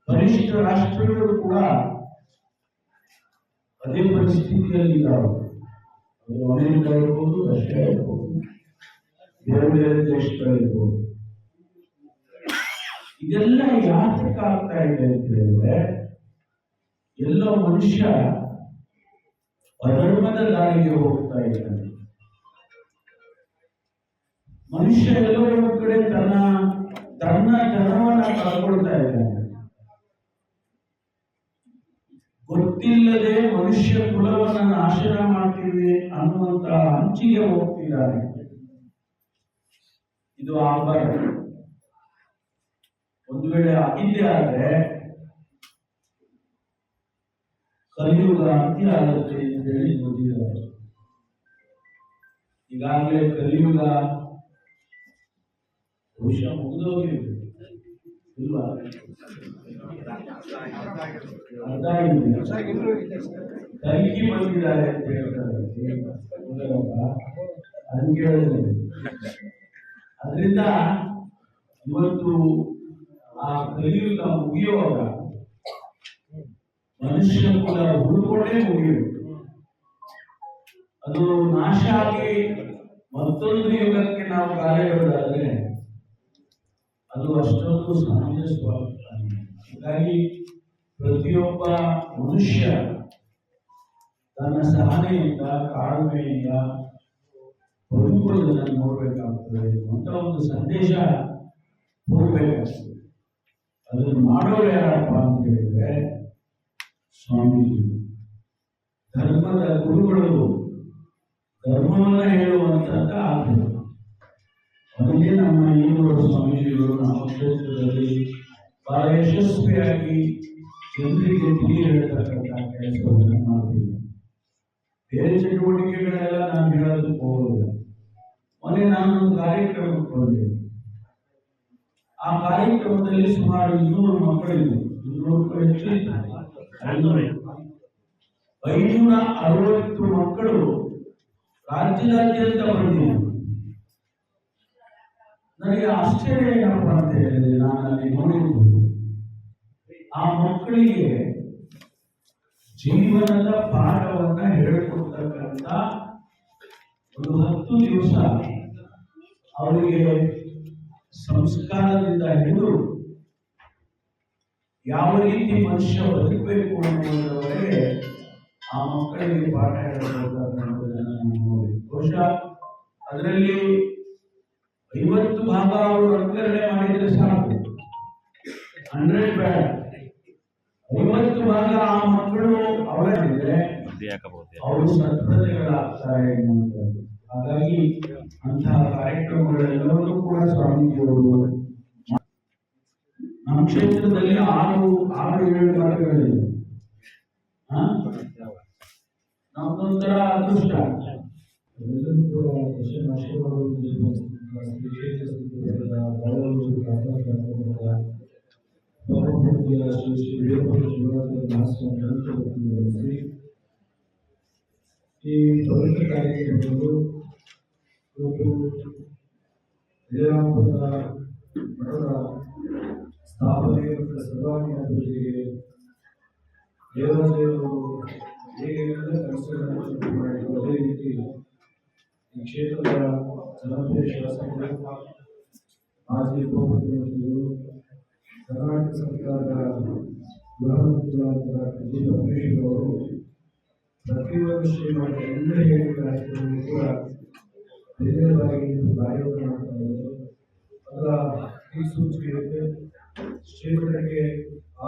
ಬಲಿಷ್ಠ ರಾಷ್ಟ್ರಗಳು ಕೂಡ ಅದೇ ಪರಿಸ್ಥಿತಿಯಲ್ಲಿ ಇದ್ದಾವೆ. ಅದು ಅಮೆರಿಕ ಇರ್ಬೋದು, ರಷ್ಯಾ ಇರ್ಬೋದು, ಬೇರೆ ಬೇರೆ ದೇಶಗಳಿರ್ಬೋದು. ಇದೆಲ್ಲ ಯಾತಕ ಆಗ್ತಾ ಇದೆ ಅಂತ ಹೇಳಿದ್ರೆ, ಎಲ್ಲೋ ಮನುಷ್ಯ ಅಧರ್ಮದ ದಾರಿಗೆ ಹೋಗ್ತಾ ಇದ್ದಾನೆ. ಮನುಷ್ಯ ಎಲ್ಲೋ ಒಂದು ಕಡೆ ತನ್ನ ಧನವನ್ನ ಕಳ್ಕೊಳ್ತಾ ಇದ್ದಾನೆ. ಗೊತ್ತಿಲ್ಲದೆ ಮನುಷ್ಯ ಕುಲವನ್ನ ನಾಶನ ಮಾಡ್ತೀವಿ ಅನ್ನುವಂತ ಅಂಚಿಗೆ ಹೋಗ್ತಿದ್ದಾರೆ. ಇದು ಆಗಬಾರದು. ಒಂದು ವೇಳೆ ಆಗಿದ್ದೇ ಆದ್ರೆ ಕಲಿಯುಗ ಅಂತ್ಯ ಆಗುತ್ತೆ ಅಂತ ಹೇಳಿ ಓದಿದ್ದಾರೆ. ಈಗಾಗಲೇ ಕಲಿಯುಗ ಬಹುಶಃ ಮುಗಿದೋಗಿರ್ಬೇಕು ಇಲ್ವಾ? ತಂಗಿ ಬಂದಿದ್ದಾರೆ ಅಂತ ಹೇಳ್ತಾರೆ. ಅದಕ್ಕೆ ಹೇಳಿದ್ರೆ ಅದರಿಂದ ಇವತ್ತು ಆ ಕಲಿಯುಗ ಮುಗಿಯುವಾಗ ಮನುಷ್ಯ ಕುಲ ಹುಡುಕೊಂಡೇ ಮುಗಿಯುವುದು. ಅದು ನಾಶ ಆಗಿ ಮತ್ತೊಂದು ಯುಗಕ್ಕೆ ನಾವು ಕಾಲಿಡೋದಾದ್ರೆ ಅದು ಅಷ್ಟೊಂದು ಸಮಂಜಸವಾಗುತ್ತದೆ. ಹೀಗಾಗಿ ಪ್ರತಿಯೊಬ್ಬ ಮನುಷ್ಯ ತನ್ನ ಸಹನೆಯಿಂದ ತಾಳ್ಮೆಯಿಂದ ಬದುಕುವುದನ್ನು ನೋಡ್ಬೇಕಾಗ್ತದೆ ಅಂತ ಒಂದು ಸಂದೇಶ ಹೋಗ್ಬೇಕಾಗ್ತದೆ. ಅದನ್ನು ಮಾಡೋರು ಯಾರಪ್ಪ ಅಂತ ಹೇಳಿದ್ರೆ ಸ್ವಾಮೀಜಿ, ಧರ್ಮದ ಗುರುಗಳು ಧರ್ಮವನ್ನ ಹೇಳುವಂತದ್ದ ಆಗ್ತದೆ. ಅದನ್ನೇ ನಮ್ಮ ಈವರು ಸ್ವಾಮೀಜಿಗಳು ನಮ್ಮ ಕ್ಷೇತ್ರದಲ್ಲಿ ಬಹಳ ಯಶಸ್ವಿಯಾಗಿ ಜನರಿಗೆ ತಿಳಿ ಹೇಳ್ತಕ್ಕಂಥ ಕೆಲಸವನ್ನು ಮಾಡ್ತೀವಿ. ಬೇರೆ ಚಟುವಟಿಕೆಗಳೆಲ್ಲ ನಾನು ಹೇಳೋದಕ್ಕೆ ಹೋಗೋದಿಲ್ಲ. ಮೊನ್ನೆ ನಾನೊಂದು ಕಾರ್ಯಕ್ರಮಕ್ಕೆ ಬಂದೆ. ಆ ಕಾರ್ಯಕ್ರಮದಲ್ಲಿ ಸುಮಾರು 200 ಮಕ್ಕಳಿದ್ದು, 200 ಹೆಚ್ಚು 560 ಮಕ್ಕಳು ರಾಜ್ಯದಾದ್ಯಂತ ಬಂದಿದ್ದರು. ನನಗೆ ಆಶ್ಚರ್ಯ ಏನಪ್ಪ ಅಂತ ಹೇಳಿದ್ರೆ, ನಾನು ಅಲ್ಲಿ ನೋಡಿದ್ದು ಆ ಮಕ್ಕಳಿಗೆ ಜೀವನದ ಪಾಠವನ್ನ ಹೇಳಿಕೊಡ್ತಕ್ಕಂಥ ಒಂದು 10 ದಿವಸ ಅವರಿಗೆ ಸಂಸ್ಕಾರದಿಂದ ಹಿಡಿದು ಯಾವ ರೀತಿ ಮನುಷ್ಯ ಬದುಕಬೇಕು ಅನ್ನುವುದರವರೆಗೆ ಆ ಮಕ್ಕಳಿಗೆ ಪಾಠ ಹೇಳಬಹುದಾದಂಥದ್ದನ್ನು ನಾನು ನೋಡಿ. ಬಹುಶಃ ಅದರಲ್ಲಿ 50 ಭಾಗ ಅವರು ಅನುಕರಣೆ ಮಾಡಿದ್ರೆ ಸಾಕು, 100 ಬೇಡ. 50 ಭಾಗ ಆ ಮಕ್ಕಳು ಅವರಿದ್ರೆ ಅವರು ಸತ್ಪ್ರಜೆಗಳಾಗ್ತಾರೆ ಎನ್ನುವಂಥದ್ದು. ಹಾಗಾಗಿ ಅಂತಹ ಕಾರ್ಯಕ್ರಮಗಳೆಲ್ಲವನ್ನೂ ಕೂಡ ಸ್ವಾಮೀಜಿಯವರು ನಮ್ಮ ಕ್ಷೇತ್ರದಲ್ಲಿ 6-7 ಭಾಗಗಳಿವೆ. ನಮ್ದೊಂಥರ ಅದೃಷ್ಟ. ಎಲ್ಲರೂ ಕೂಡ ಈ ಪವಿತ್ರ ಕಾರ್ಯಕ್ರಮಗಳು ಇವತ್ತು ಶ್ರೀರಾಮಪುರದ ಮಠದ ಸ್ಥಾಪನೆ ಮತ್ತು ಸರ್ವಾಂಗೀಣ ಅಭಿವೃದ್ಧಿಗೆ ದೇವಾಲಯಗಳು ಹೇಗೆ ಕೆಲಸಗಳನ್ನು ಮಾಡಿದ್ರು, ಅದೇ ರೀತಿ ಈ ಕ್ಷೇತ್ರದ ಜನಪ್ರಿಯ ಶಾಸಕರು, ಮಾಜಿ ಉಪಮುಖ್ಯಮಂತ್ರಿಗಳು, ಕರ್ನಾಟಕ ಸರ್ಕಾರದ ಗೃಹ ಮಂತ್ರಿಗಳಾದ ಡಿ. ಪರಮೇಶ್ವರ್ ಅವರು ಪ್ರತಿಯೊಂದು ಶ್ರೀಮಠ ಎಲ್ಲ ಹೇಳಿಕೆಗಳನ್ನು ಕೂಡ ಬೇರೆದಾಗಿ ಕಾರ್ಯವನ್ನು ಮಾಡ್ತಾ ಇದ್ದಾರೆ. ಅದರ ದಿಕ್ಸೂಚಿಗೆ ಶ್ರೀಮಠಕ್ಕೆ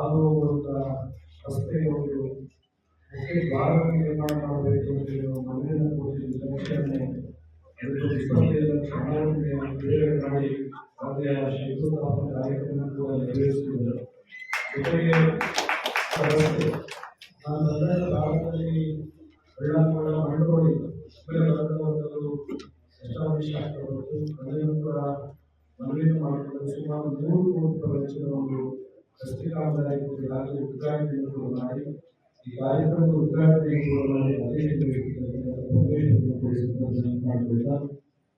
ಆಗುವಂತಹ ರಸ್ತೆಗೆ ಒಂದು ಮುಖ್ಯ ದ್ವಾರವನ್ನು ನಿರ್ಮಾಣ ಮಾಡಬೇಕು ಅಂತ ಹೇಳುವ ಮನವಿಯನ್ನು ಕೊಟ್ಟಿದ್ದ ತಕ್ಷಣವೇ 25 ಲಕ್ಷ ಹಣವನ್ನು ಬಿಡುಗಡೆ ಮಾಡಿ ಅವರ ಶಂಕುಸ್ಥಾಪನೆ ಕಾರ್ಯಕ್ರಮ ಕೂಡ ನೆರವೇರಿಸಿದರು. ಜೊತೆಗೆ ಭಾರತದಲ್ಲಿ ಬೆಳ್ಳಂಬಳ ಮಂಡೋಳಿ ಅದನ್ನು ಕೂಡ ಮನವಿಯನ್ನು ಮಾಡಿಕೊಂಡು ಸುಮಾರು 100 ಕೋಟಿ ರೂಪಾಯಿ ವೆಚ್ಚದ ಒಂದು ರಸ್ತೆ ಕಾಮಗಾರಿ ಉದ್ಘಾಟನೆಯನ್ನು ಕೂಡ ಮಾಡಿ ಈ ಕಾರ್ಯಕ್ರಮದ ಉದ್ಘಾಟನೆಯನ್ನು ಕೂಡ ಮಾಡಿ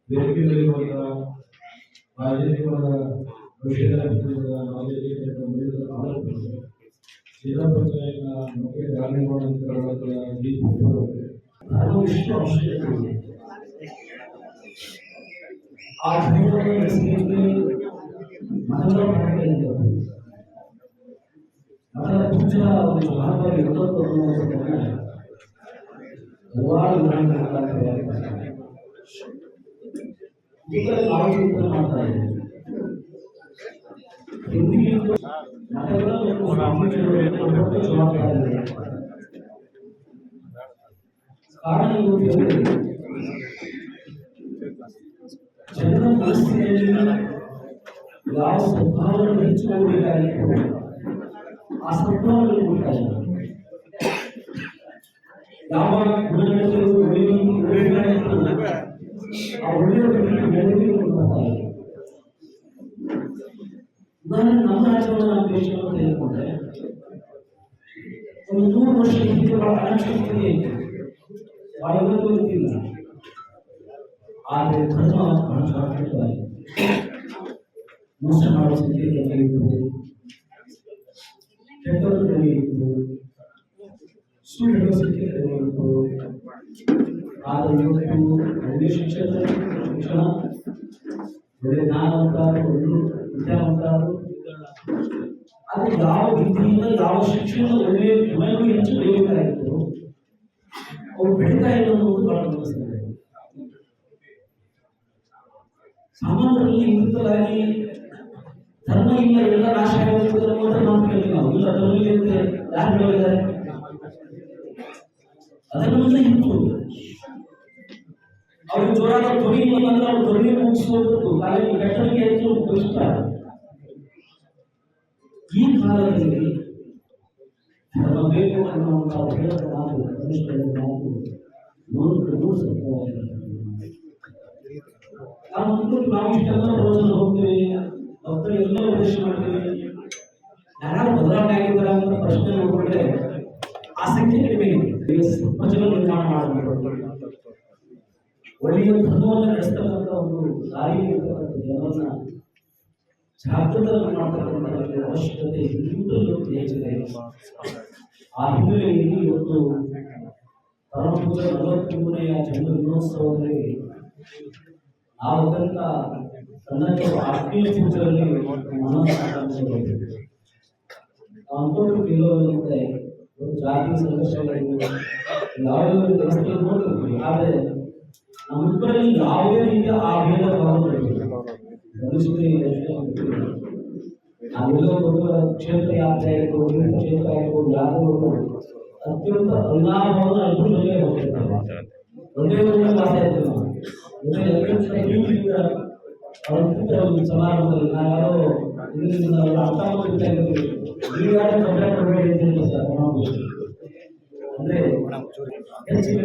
ವೇದಿಕೆಯಲ್ಲಿರುವಂತಹ ಮಾಜಿ ಜಿಲ್ಲಾ ಪಂಚಾಯತ್ನ ಮುಖ್ಯ ಕಾರ್ಯನಿರ್ವಹಣಾಧಿಕಾರಿಗಳ ಇಷ್ಟು ಅವಶ್ಯಕತೆ ಇದೆ. ಆ ಧರ್ಮವನ್ನು ನಡೆಸಲಿಕ್ಕೆ ಮನದ ಮಠದ ಪೂಜಾ ಒಂದು ಮಹಾಭಾರಿ ಹಲವಾರು ಮಾಡ್ತಾ ಇದೆ. ಕಾರಣ ಜನರ ಮನಸ್ಸಿನಲ್ಲಿ ಯಾವ ಸದ್ಭಾವವನ್ನು ಹೆಚ್ಚಿಕೊಳ್ಳಬೇಕಾಗಿತ್ತು ಆ ಸದ್ಭಾವನೆ ಕೊಡ್ತಾ ಇಲ್ಲ. ಯಾವ ಗುಣಗಳು ಆ ಒಳ್ಳೆಯ ಕೊಡ್ತಾ ಇಲ್ಲ. ನಾನು ನಮ್ಮ ರಾಜ್ಯವನ್ನು ನಮ್ಮ ದೇಶವನ್ನು ತೆಗೆದುಕೊಂಡ್ರೆ ಒಂದು 100 ವರ್ಷ ಹಿಂದೆ ಬಹಳ ಅನಕ್ಷರತೆ ಇತ್ತು, ಬಹಳ ಗೊತ್ತಿಲ್ಲ. ಆದರೆ ಧರ್ಮ ಬಹಳ ಜಾಗೃತವಾಗಿದೆ. ಮೋಸ ಮಾಡುವ ಸಂಕೇತ ಕಲಿಯುವುದು, ಕೆಟ್ಟವನ್ನು ಕಲಿಯುವುದು, ಸುಳ್ಳು ಹೇಳುವ ಸಂಕೇತ ಕಲಿಯುವುದು. ಆದರೆ ಇವತ್ತು ಒಳ್ಳೆಯ ಶಿಕ್ಷಣ, ಒಳ್ಳೆ ಜ್ಞಾನವಂತರು, ಒಳ್ಳೆ ವಿದ್ಯಾವಂತರು, ಅದು ಯಾವ ರೀತಿಯಿಂದ ಯಾವ ಶಿಕ್ಷಣ ಒಳ್ಳೆಯ ಗುಣಗಳು ಹೆಚ್ಚು ಬೆಳೆಯಬೇಕಾಗಿತ್ತು ಅವರು ಬೆಳೀತಾ ಇಲ್ಲ ಅನ್ನೋದು ಬಹಳ ಗಮನಿಸ್ತದೆ. ಸಾಮಾನ್ಯರಲ್ಲಿ ಇಂಥದಾಗಿ ಧರ್ಮ ಇಲ್ಲ ಎಲ್ಲ ನಾಶ ಆಗುತ್ತದೆ ಅನ್ನೋದನ್ನು ನಾವು ಕೇಳ್ತೀವಿ. ನಾವು ಇಲ್ಲ ಧರ್ಮ ಇದೆ ಯಾರು ಹೇಳಿದ್ದಾರೆ? ಅದರ ಮುಂದೆ ಇತ್ತು ಅವರು ಜೋರಾದ ಧ್ವನಿ ಬಂದ್ರೆ ಅವ್ರು ಧ್ವನಿ ಮುಗಿಸುವುದು ಕಾಲೇಜು ಕೆಟ್ಟನಿಗೆ ಹೆಚ್ಚು ಇಷ್ಟ. ಈ ಕಾಲದಲ್ಲಿ ಧರ್ಮ ಬೇಕು ಅನ್ನುವಂತಹ ಹೇಳದ ಮಾತು, ಕನಿಷ್ಠದ ಮಾತು ನೂರು ಸತ್ಯವಾಗಿದೆ. ನಾವು ಇಷ್ಟೆಲ್ಲ ಪ್ರವಚನ ಹೋಗ್ತೀವಿ, ಭಕ್ತರು ಎಲ್ಲ ಉದ್ದೇಶ ಮಾಡ್ತೀವಿ, ಯಾರು ಬದಲಾವಣೆ ಆಗಿದ್ದಾರೆ ಅಂತ ಪ್ರಶ್ನೆ ನೋಡ್ಕೊಂಡ್ರೆ ಆಸಕ್ತಿ ಕಡಿಮೆ ಇದೆ. ಸಮಾಜ ನಿರ್ಮಾಣ ಮಾಡಬೇಕು, ಒಳ್ಳೆಯ ಧರ್ಮವನ್ನು ನಡೆಸ್ತಕ್ಕಂಥ ಒಂದು ದಾರಿ ಇರ್ತಕ್ಕಂಥ ಜನರನ್ನ ಜಾಗೃತ ಮಾಡ್ತಕ್ಕಂಥ ಅವಶ್ಯಕತೆ ಇವತ್ತು ಹೆಚ್ಚಿದೆ. ಆ ಹಿನ್ನೆಲೆಯಲ್ಲಿ ಇವತ್ತು ಪರಮಪೂಜ 43ನೇ ಜನ್ಮ ದಿನೋತ್ಸವದಲ್ಲಿ ನಾವು ಅತ್ಯಂತ ಸಣ್ಣಕ್ಕೆ ಆತ್ಮೀಯ ಪೂಜೆಯಲ್ಲಿ ಅನ್ಕೊಂಡು ಕೆಲವೊಂದು ಜಾತಿ ಸಂಘರ್ಷಗಳಿಗೂ ಯಾವುದೇ ವ್ಯವಸ್ಥೆ ನೋಡ್ತೀವಿ. ಆದರೆ ನಮ್ಮಿಬ್ಬರಲ್ಲಿ ಯಾವುದೇ ರೀತಿಯ ಆ ಭೇದ ಭಾವಗಳು ನಾವೆಲ್ಲೋ ಕ್ಷೇತ್ರ ಯಾತ್ರೆ ಆಗಿರ್ಬೋದು, ಕ್ಷೇತ್ರ ಆಗಿರ್ಬೋದು, ಯಾರು ಅತ್ಯಂತ ಪರಿಣಾಮವನ್ನು ಎಲ್ಲರೂ ಜೊತೆಗೆ ಹೋಗ್ತಿರ್ತಾರೆ. ಒಂದೇ ಒಂದು ವಾಸ ಇರ್ತೀವಿ ನಾವು. ಸಮಾರಂಭದಲ್ಲಿ ನಾವ್ಯಾರೋ ಇದರಿಂದ ಅರ್ಥ ಮಾಡ್ತಿರ್ತೀವಿ. ನೀವು ಯಾರು ತೊಂದರೆ ಕೊಡಬೇಡಿ ಅಂತ ಹೇಳ್ತಾರೆ ಸರ್. ಅಂದ್ರೆ ಹೆಚ್ಚಿನ